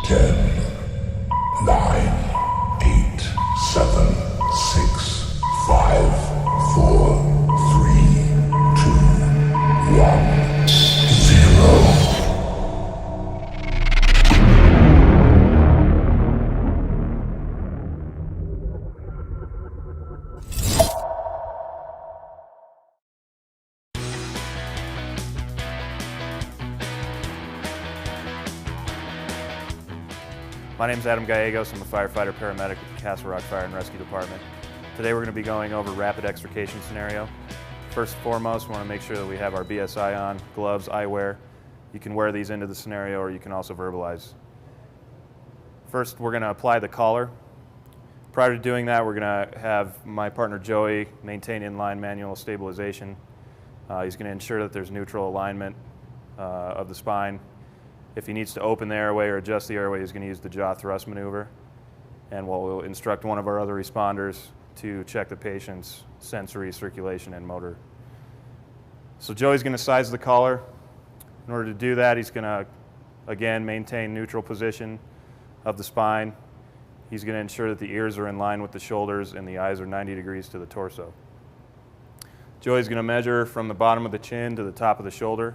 10, 9, 8, 7, 6, 5, 4, 3, 2, 1, 0. My name is Adam Gallegos. I'm a firefighter paramedic with the Castle Rock Fire and Rescue Department. Today we're going to be going over rapid extrication scenario. First and foremost, we want to make sure that we have our BSI on, gloves, eyewear. You can wear these into the scenario or you can also verbalize. First, we're going to apply the collar. Prior to doing that, we're going to have my partner Joey maintain inline manual stabilization. He's going to ensure that there's neutral alignment of the spine. If he needs to open the airway or adjust the airway, he's going to use the jaw thrust maneuver. And we'll instruct one of our other responders to check the patient's sensory, circulation, and motor. So Joey's going to size the collar. In order to do that, he's going to, again, maintain neutral position of the spine. He's going to ensure that the ears are in line with the shoulders and the eyes are 90 degrees to the torso. Joey's going to measure from the bottom of the chin to the top of the shoulder,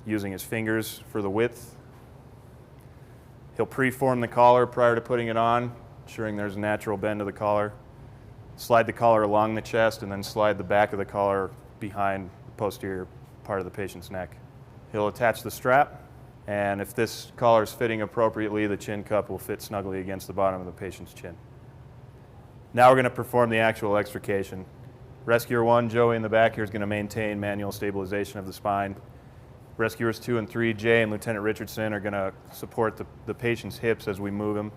using his fingers for the width. He'll preform the collar prior to putting it on, ensuring there's a natural bend to the collar. Slide the collar along the chest and then slide the back of the collar behind the posterior part of the patient's neck. He'll attach the strap, and if this collar is fitting appropriately, the chin cup will fit snugly against the bottom of the patient's chin. Now we're going to perform the actual extrication. Rescuer 1, Joey in the back here, is going to maintain manual stabilization of the spine. Rescuers 2 and 3, Jay and Lieutenant Richardson, are going to support the patient's hips as we move him,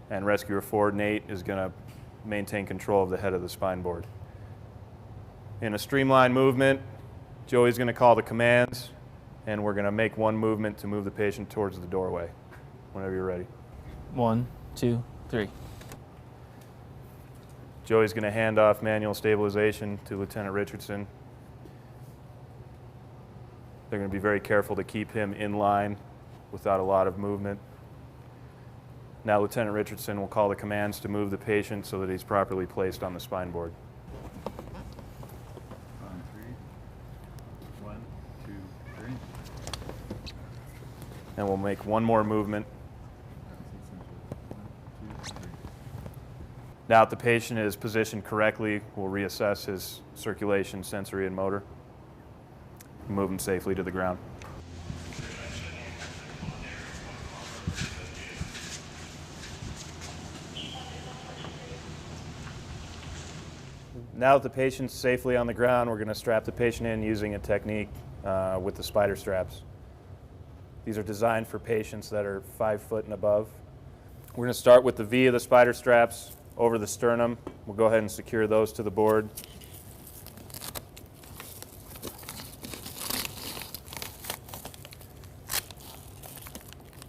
and Rescuer 4, Nate, is going to maintain control of the head of the spine board. In a streamlined movement, Joey's going to call the commands, and we're going to make one movement to move the patient towards the doorway. Whenever you're ready. 1, 2, 3. Joey's going to hand off manual stabilization to Lieutenant Richardson. They're going to be very careful to keep him in line without a lot of movement. Now Lieutenant Richardson will call the commands to move the patient so that he's properly placed on the spine board. On 3. 1, 2, 3. And we'll make one more movement. 1, 2, 3. Now that the patient is positioned correctly, we'll reassess his circulation, sensory, and motor. Move him safely to the ground. Now that the patient's safely on the ground, we're going to strap the patient in using a technique with the spider straps. These are designed for patients that are 5 foot and above. We're going to start with the V of the spider straps over the sternum. We'll go ahead and secure those to the board.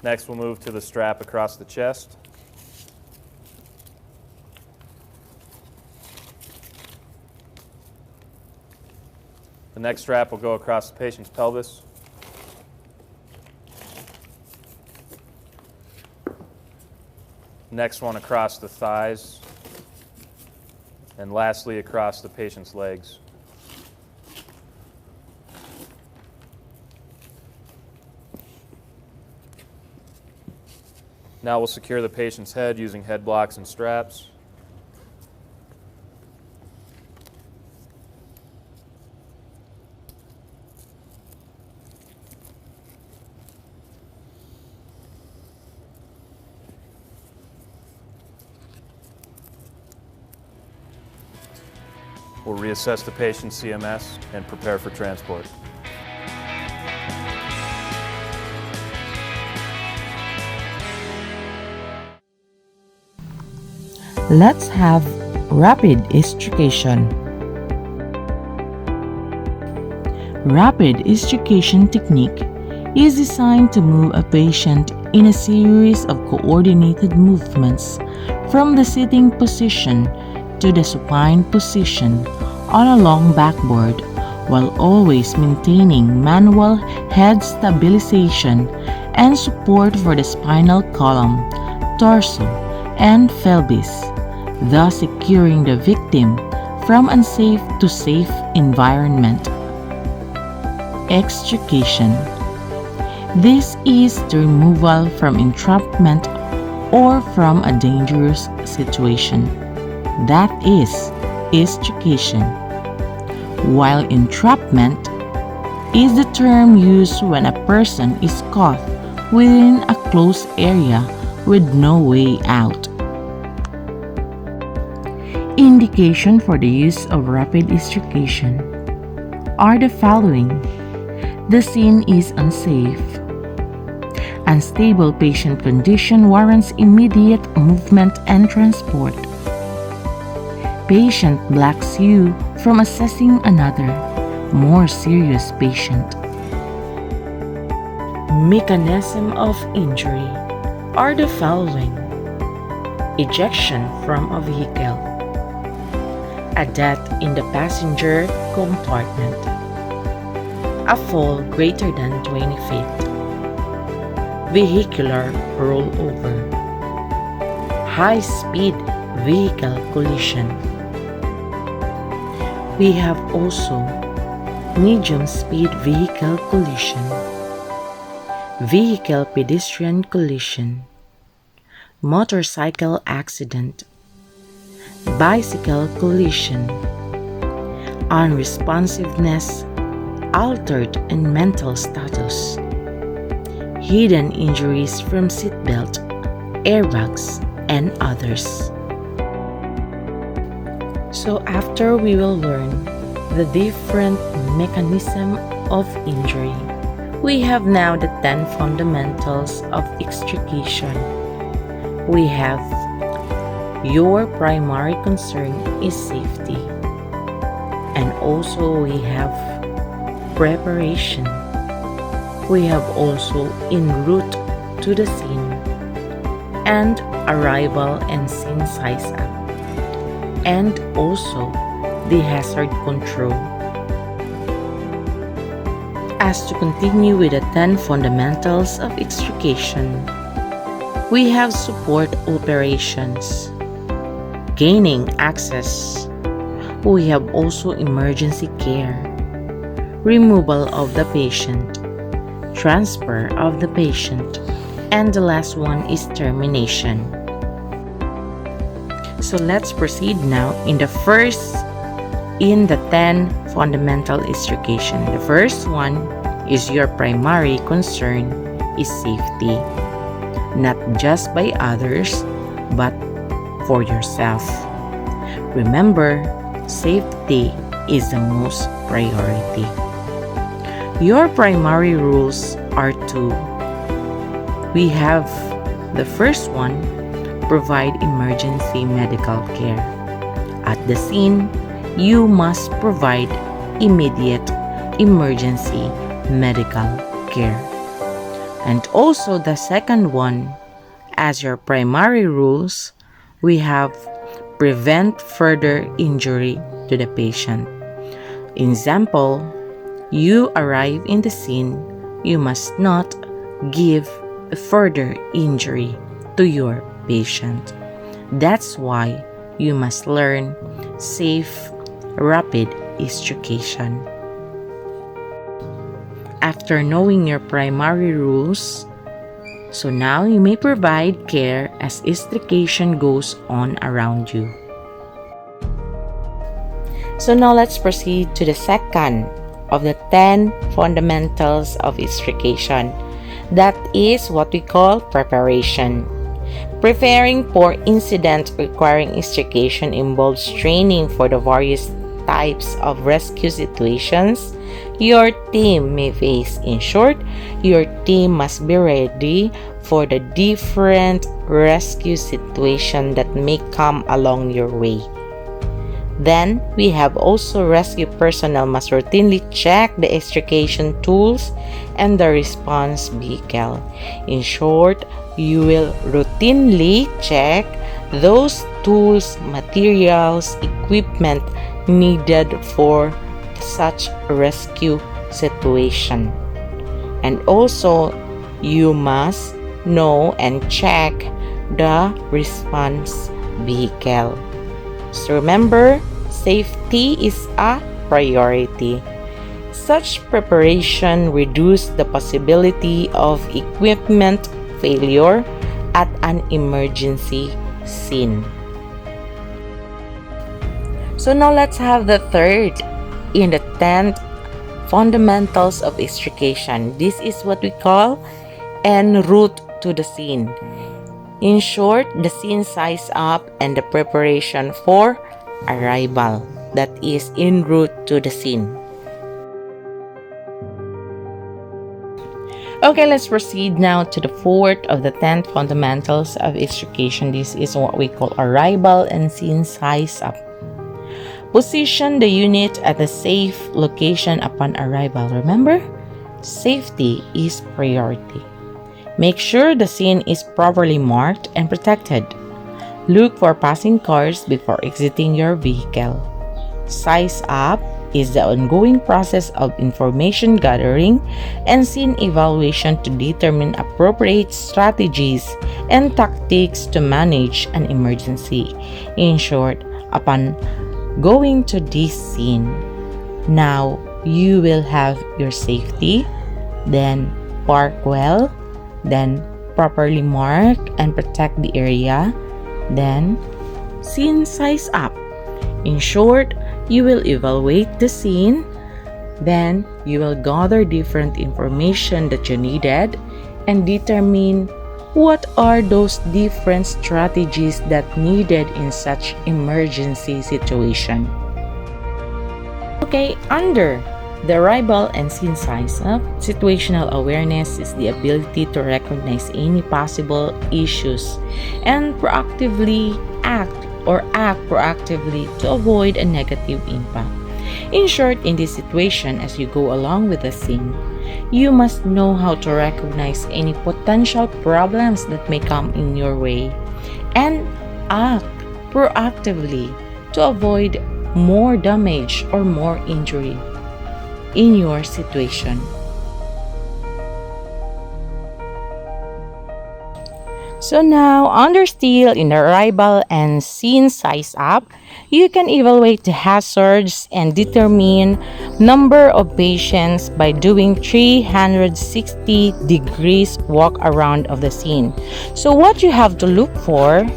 Next, we'll move to the strap across the chest. The next strap will go across the patient's pelvis. Next one across the thighs. And lastly, across the patient's legs. Now we'll secure the patient's head using head blocks and straps. We'll reassess the patient's CMS and prepare for transport. Let's have rapid extrication. Rapid extrication technique is designed to move a patient in a series of coordinated movements from the sitting position to the supine position on a long backboard while always maintaining manual head stabilization and support for the spinal column, torso, and pelvis, thus securing the victim from unsafe to safe environment. Extrication. This is the removal from entrapment or from a dangerous situation. That is extrication. While entrapment is the term used when a person is caught within a closed area with no way out. Indication for the use of rapid extrication are the following. The scene is unsafe. Unstable patient condition warrants immediate movement and transport. Patient blocks you from assessing another, more serious patient. Mechanism of injury are the following. Ejection from a vehicle. A death in the passenger compartment. A fall greater than 20 feet. Vehicular rollover. High-speed vehicle collision. We have also medium-speed vehicle collision, vehicle pedestrian collision, motorcycle accident, bicycle collision, unresponsiveness, altered and mental status, hidden injuries from seatbelt, airbags, and others. So after we will learn the different mechanism of injury, we have now the 10 fundamentals of extrication. We have your primary concern is safety, and also we have preparation. We have also en route to the scene and arrival and scene size up, and also the hazard control. As to continue with the 10 fundamentals of extrication, we have support operations, gaining access. We have also emergency care, removal of the patient, transfer of the patient, and the last one is termination. So let's proceed now in the 10 fundamental extrication. The first one is your primary concern is safety, not just by others, but for yourself. Remember, safety is the most priority. Your primary rules are two. We have the first one, provide emergency medical care. At the scene, you must provide immediate emergency medical care. And also the second one, as your primary rules, we have prevent further injury to the patient. Example, you arrive in the scene, you must not give a further injury to your patient. That's why you must learn safe, rapid extrication. After knowing your primary rules, so now you may provide care as extrication goes on around you. So now let's proceed to the second of the 10 fundamentals of extrication. That is what we call preparation. Preparing for incidents requiring extrication involves training for the various types of rescue situations your team may face. In short, your team must be ready for the different rescue situations that may come along your way. Then, we have also rescue personnel must routinely check the extrication tools and the response vehicle. In short, you will routinely check those tools, materials, equipment needed for such rescue situation. And also, you must know and check the response vehicle. So remember, safety is a priority. Such preparation reduces the possibility of equipment failure at an emergency scene. So now let's have the third in the 10th fundamentals of extrication. This is what we call en route to the scene. In short, the scene size up and the preparation for arrival, that is en route to the scene. Okay, let's proceed now to the fourth of the 10 fundamentals of extrication. This is what we call arrival and scene size up. Position the unit at a safe location upon arrival. Remember, safety is priority. Make sure the scene is properly marked and protected. Look for passing cars before exiting your vehicle. Size up is the ongoing process of information gathering and scene evaluation to determine appropriate strategies and tactics to manage an emergency. In short, upon going to this scene, now you will have your safety, then park well, then properly mark and protect the area, then scene size up. In short, you will evaluate the scene, then you will gather different information that you needed and determine what are those different strategies that needed in such emergency situation. Okay, under the arrival and scene size up, situational awareness is the ability to recognize any possible issues and proactively act proactively to avoid a negative impact. In short, in this situation, as you go along with the scene, you must know how to recognize any potential problems that may come in your way and act proactively to avoid more damage or more injury in your situation. So now, under still in the arrival and scene size up, you can evaluate the hazards and determine number of patients by doing 360 degrees walk around of the scene. So what you have to look for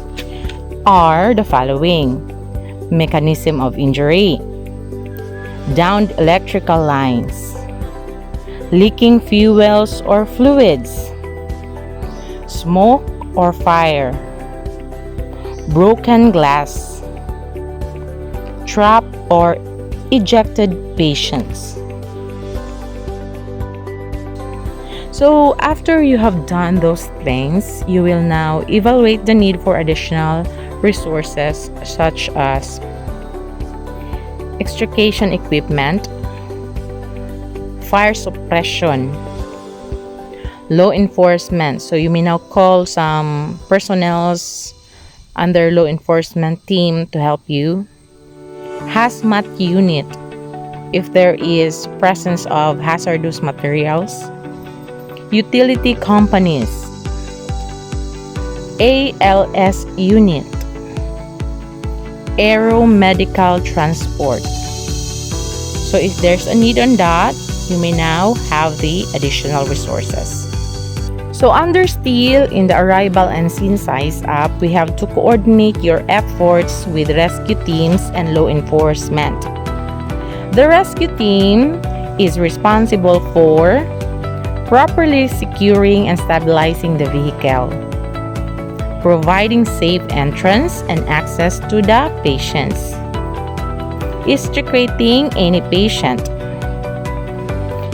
are the following: mechanism of injury, downed electrical lines, leaking fuels or fluids, smoke or fire, broken glass, trapped or ejected patients. So after you have done those things, you will now evaluate the need for additional resources such as extrication equipment, fire suppression, law enforcement. So you may now call some personnel under law enforcement team to help you. Hazmat unit, if there is presence of hazardous materials. Utility companies. ALS unit. Aeromedical transport. So if there's a need on that, you may now have the additional resources. So under still in the arrival and scene size up, we have to coordinate your efforts with rescue teams and law enforcement. The rescue team is responsible for properly securing and stabilizing the vehicle, providing safe entrance and access to the patients, extricating any patient,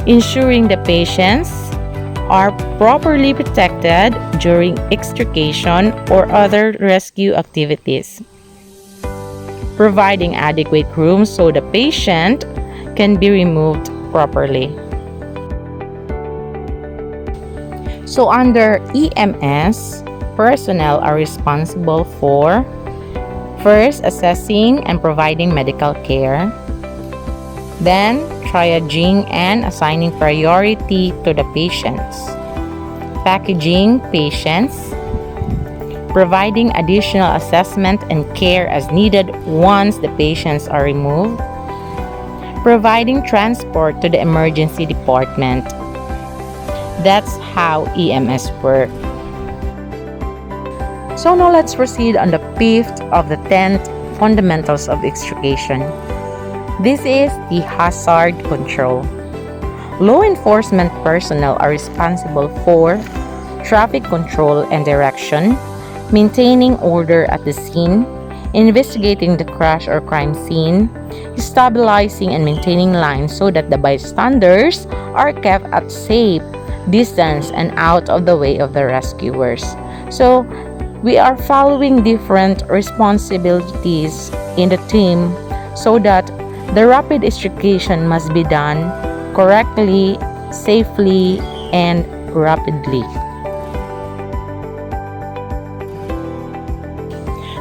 ensuring the patients are properly protected during extrication or other rescue activities, providing adequate rooms so the patient can be removed properly. So under EMS, personnel are responsible for first assessing and providing medical care, then triaging and assigning priority to the patients, packaging patients, providing additional assessment and care as needed once the patients are removed, providing transport to the emergency department. That's how EMS work. So now let's proceed on the 5th of the 10th fundamentals of extrication. This is the hazard control. Law enforcement personnel are responsible for traffic control and direction, maintaining order at the scene, investigating the crash or crime scene, stabilizing and maintaining lines so that the bystanders are kept at safe distance and out of the way of the rescuers. So we are following different responsibilities in the team so that the rapid extrication must be done correctly, safely, and rapidly.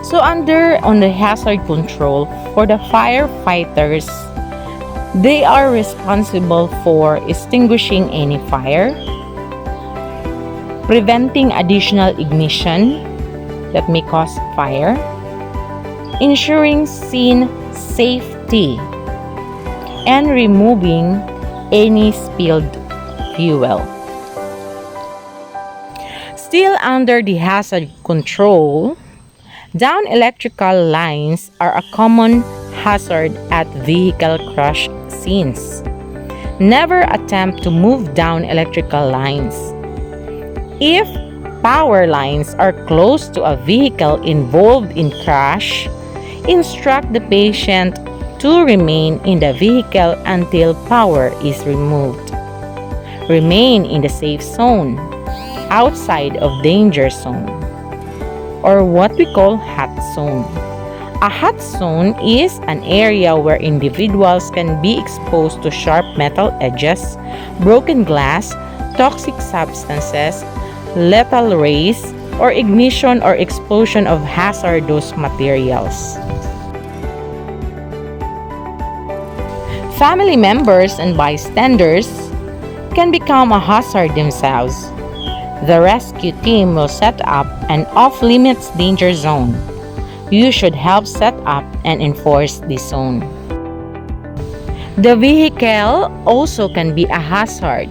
So on the hazard control, for the firefighters, they are responsible for extinguishing any fire, preventing additional ignition that may cause fire, ensuring scene safety, and removing any spilled fuel. Still under the hazard control, down electrical lines are a common hazard at vehicle crash scenes. Never attempt to move down electrical lines. If power lines are close to a vehicle involved in crash, instruct the patient to remain in the vehicle until power is removed. Remain in the safe zone, outside of danger zone, or what we call hot zone. A hot zone is an area where individuals can be exposed to sharp metal edges, broken glass, toxic substances, lethal rays, or ignition or explosion of hazardous materials. Family members and bystanders can become a hazard themselves. The rescue team will set up an off-limits danger zone. You should help set up and enforce the zone. The vehicle also can be a hazard.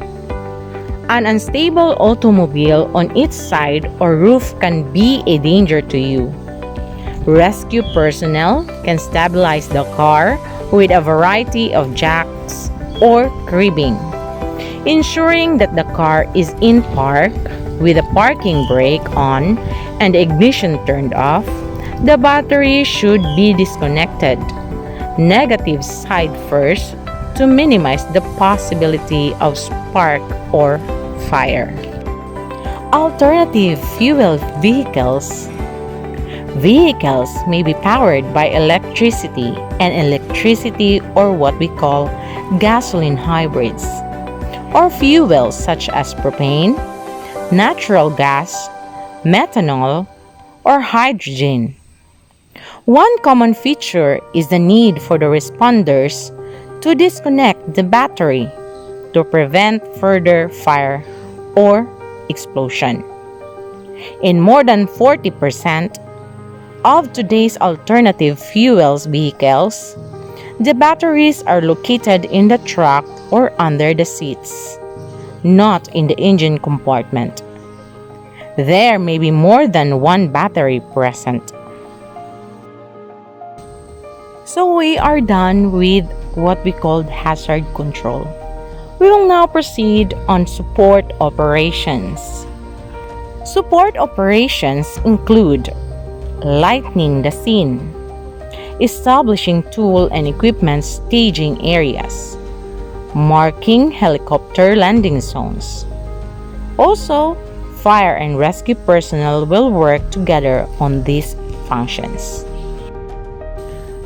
An unstable automobile on its side or roof can be a danger to you. Rescue personnel can stabilize the car with a variety of jacks or cribbing, ensuring that the car is in park with the parking brake on and the ignition turned off. The battery should be disconnected, negative side first, to minimize the possibility of spark or fire. Alternative fuel vehicles. Vehicles may be powered by electricity or what we call gasoline hybrids, or fuels such as propane, natural gas, methanol, or hydrogen. One common feature is the need for the responders to disconnect the battery to prevent further fire or explosion. In more than 40% of today's alternative fuels vehicles, the batteries are located in the truck or under the seats, not in the engine compartment. There may be more than one battery present. So we are done with what we called hazard control. We will now proceed on support operations. Support operations include lighting the scene, establishing tool and equipment staging areas, marking helicopter landing zones. Also, fire and rescue personnel will work together on these functions.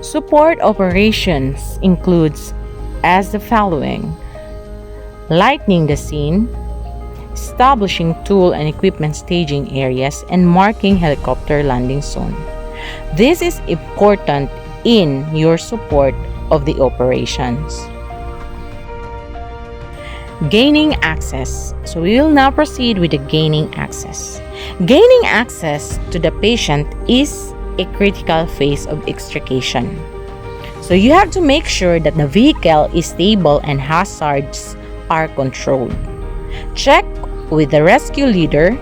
Support operations includes as the following: lighting the scene, establishing tool and equipment staging areas, and marking helicopter landing zone. This is important in your support of the operations. Gaining access. So we will now proceed with the gaining access. Gaining access to the patient is a critical phase of extrication. So you have to make sure that the vehicle is stable and hazards are controlled. Check with the rescue leader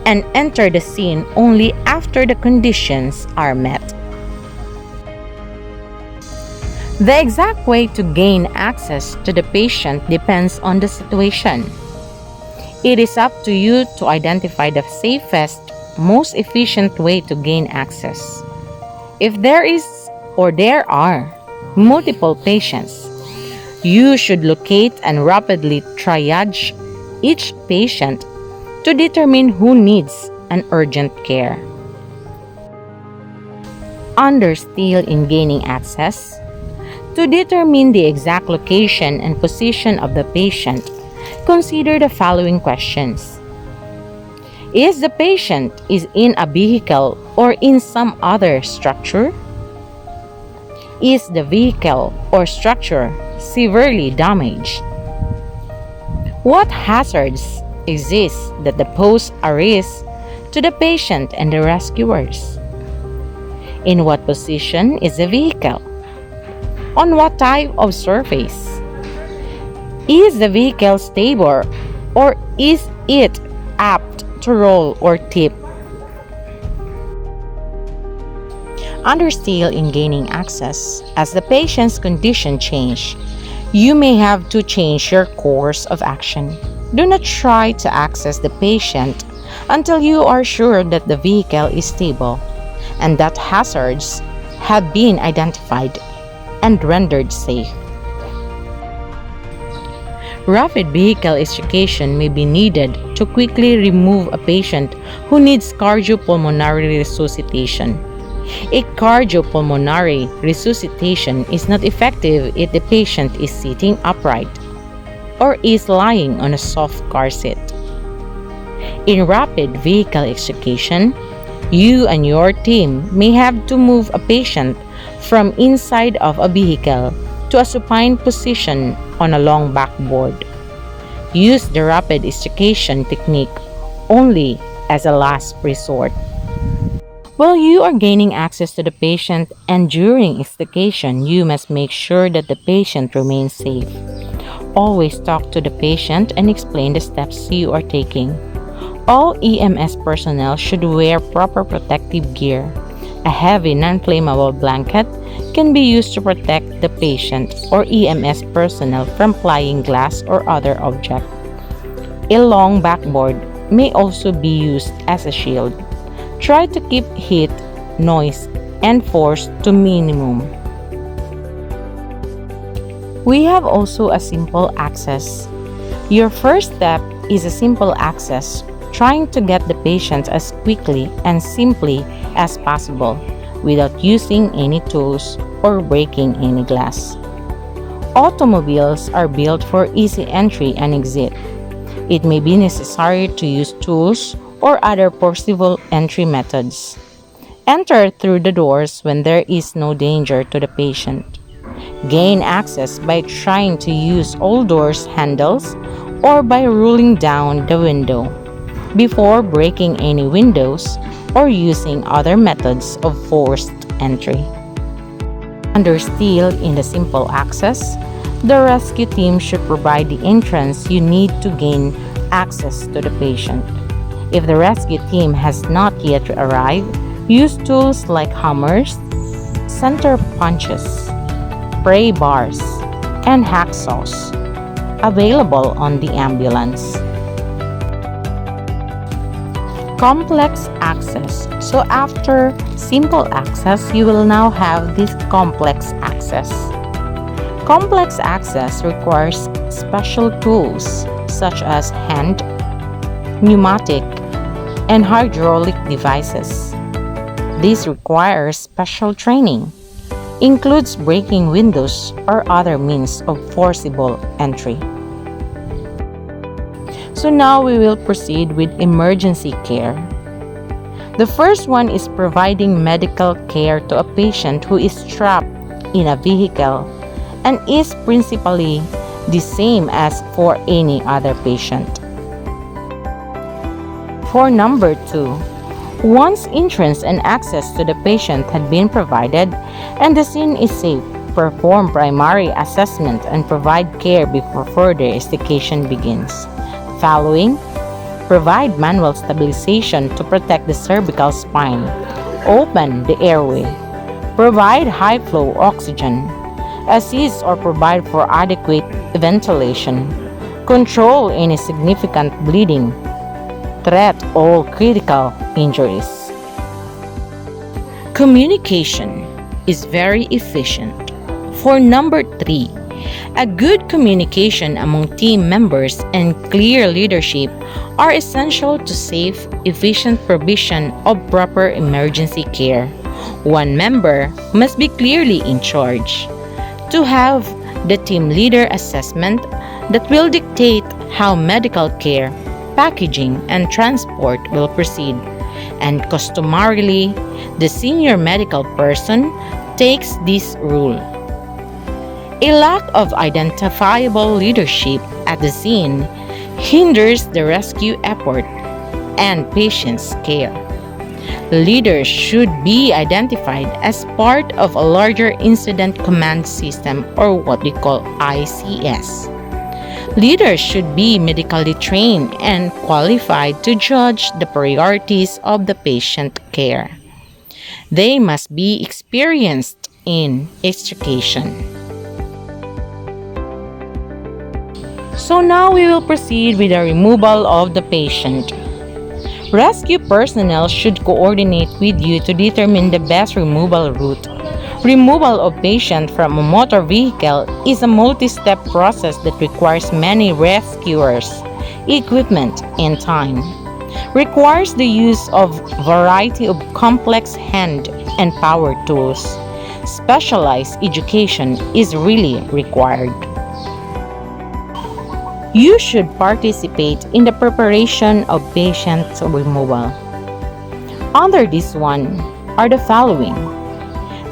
and enter the scene only after the conditions are met. The exact way to gain access to the patient depends on the situation. It is up to you to identify the safest, most efficient way to gain access. If there are multiple patients, you should locate and rapidly triage each patient to determine who needs an urgent care. Understand in gaining access. To determine the exact location and position of the patient, consider the following questions. Is the patient in a vehicle or in some other structure? Is the vehicle or structure severely damaged? What hazards exist that pose a risk to the patient and the rescuers? In what position is the vehicle? On what type of surface? Is the vehicle stable or is it apt to roll or tip? Understand in gaining access. As the patient's condition change, you may have to change your course of action. Do not try to access the patient until you are sure that the vehicle is stable and that hazards have been identified and rendered safe. Rapid vehicle extrication may be needed to quickly remove a patient who needs cardiopulmonary resuscitation. A cardiopulmonary resuscitation is not effective if the patient is sitting upright or is lying on a soft car seat. In rapid vehicle extrication, you and your team may have to move a patient from inside of a vehicle to a supine position on a long backboard. Use the rapid extrication technique only as a last resort. While you are gaining access to the patient and during extrication, you must make sure that the patient remains safe. Always talk to the patient and explain the steps you are taking. All EMS personnel should wear proper protective gear. A heavy non-flammable blanket can be used to protect the patient or EMS personnel from flying glass or other object. A long backboard may also be used as a shield. Try to keep heat, noise, and force to minimum. We have also a simple access. Your first step is a simple access, trying to get the patient as quickly and simply as possible without using any tools or breaking any glass. Automobiles are built for easy entry and exit. It may be necessary to use tools or other possible entry methods. Enter through the doors when there is no danger to the patient. Gain access by trying to use all doors handles or by rolling down the window before breaking any windows or using other methods of forced entry. Understand in the simple access, the rescue team should provide the entrance you need to gain access to the patient. If the rescue team has not yet arrived, use tools like hammers, center punches, spray bars, and hacksaws available on the ambulance. Complex access. So after simple access, you will now have this complex access. Complex access requires special tools such as hand, pneumatic, and hydraulic devices. This requires special training, includes breaking windows or other means of forcible entry. So now we will proceed with emergency care. The first one is providing medical care to a patient who is trapped in a vehicle and is principally the same as for any other patient. For number 2, once entrance and access to the patient had been provided and the scene is safe, perform primary assessment and provide care before further extrication begins. Following, provide manual stabilization to protect the cervical spine. Open the airway. Provide high-flow oxygen. Assist or provide for adequate ventilation. Control any significant bleeding. Treat all critical injuries. Communication is very efficient. For number 3, a good communication among team members and clear leadership are essential to safe, efficient provision of proper emergency care. One member must be clearly in charge. To have the team leader assessment that will dictate how medical care, packaging, and transport will proceed, and customarily, the senior medical person takes this role. A lack of identifiable leadership at the scene hinders the rescue effort and patient's care. Leaders should be identified as part of a larger incident command system, or what we call ICS. Leaders should be medically trained and qualified to judge the priorities of the patient care. They must be experienced in extrication. So now we will proceed with the removal of the patient. Rescue personnel should coordinate with you to determine the best removal route. Removal of patient from a motor vehicle is a multi-step process that requires many rescuers, equipment, and time. Requires the use of variety of complex hand and power tools. Specialized education is really required. You should participate in the preparation of patient removal. Under this one are the following.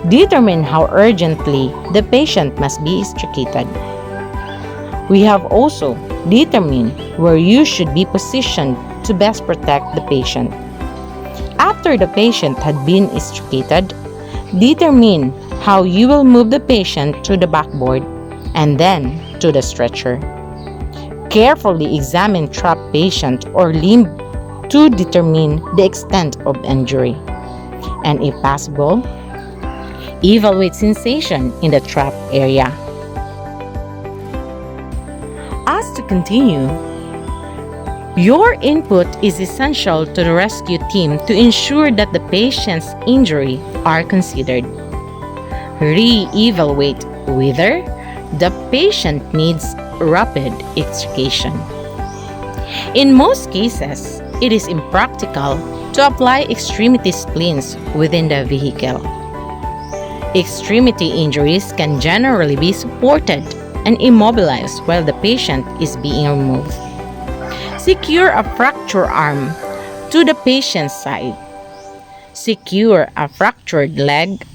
Determine how urgently the patient must be extricated. We have also determined where you should be positioned to best protect the patient. After the patient had been extricated, determine how you will move the patient to the backboard and then to the stretcher. Carefully examine trapped patient or limb to determine the extent of injury. And if possible, evaluate sensation in the trapped area. As to continue, your input is essential to the rescue team to ensure that the patient's injury are considered. Re-evaluate whether the patient needs rapid extrication. In most cases, it is impractical to apply extremity splints within the vehicle. Extremity injuries can generally be supported and immobilized while the patient is being removed. Secure a fractured arm to the patient's side. Secure a fractured leg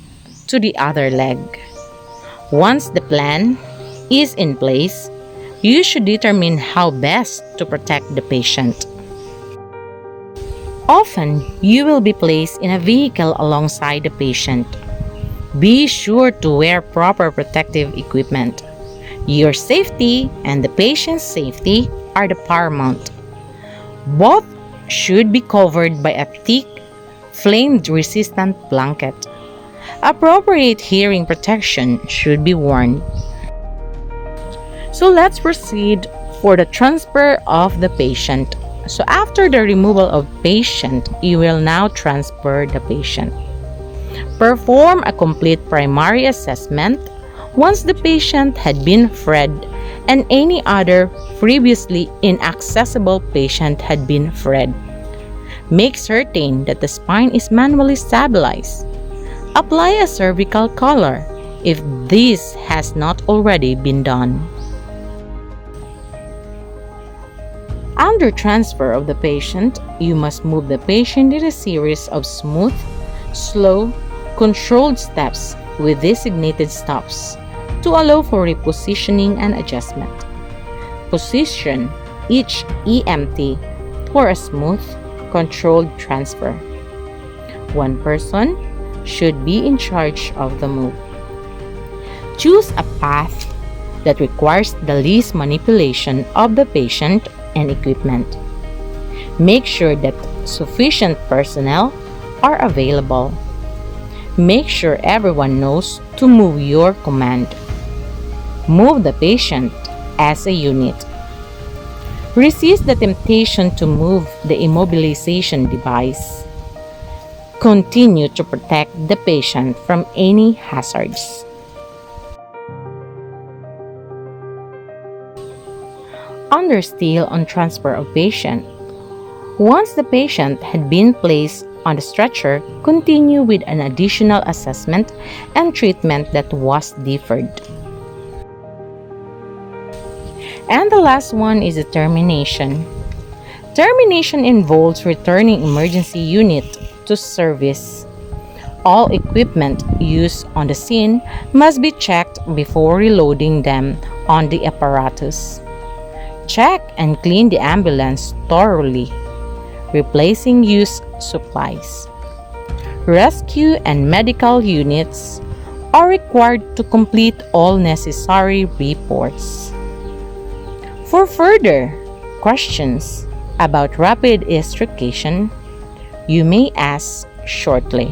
to the other leg. Once the plan is in place, you should determine how best to protect the patient. Often, you will be placed in a vehicle alongside the patient. Be sure to wear proper protective equipment. Your safety and the patient's safety are the paramount. Both should be covered by a thick, flame-resistant blanket. Appropriate hearing protection should be worn. So let's proceed for the transfer of the patient. So after the removal of patient, you will now transfer the patient. Perform a complete primary assessment once the patient had been freed and any other previously inaccessible patient had been freed. Make certain that the spine is manually stabilized. Apply a cervical collar if this has not already been done. Under transfer of the patient, you must move the patient in a series of smooth, slow, controlled steps with designated stops to allow for repositioning and adjustment. position each EMT for a smooth, controlled transfer. One person should be in charge of the move. Choose a path that requires the least manipulation of the patient and equipment. Make sure that sufficient personnel are available. Make sure everyone knows to move your command. Move the patient as a unit. Resist the temptation to move the immobilization device. Continue to protect the patient from any hazards. Understill on transfer of patient. Once the patient had been placed on the stretcher, continue with an additional assessment and treatment that was deferred. And the last one is the termination. Termination involves returning emergency unit to service. All equipment used on the scene must be checked before reloading them on the apparatus. Check and clean the ambulance thoroughly, replacing used supplies. Rescue and medical units are required to complete all necessary reports. For further questions about rapid extrication, you may ask shortly.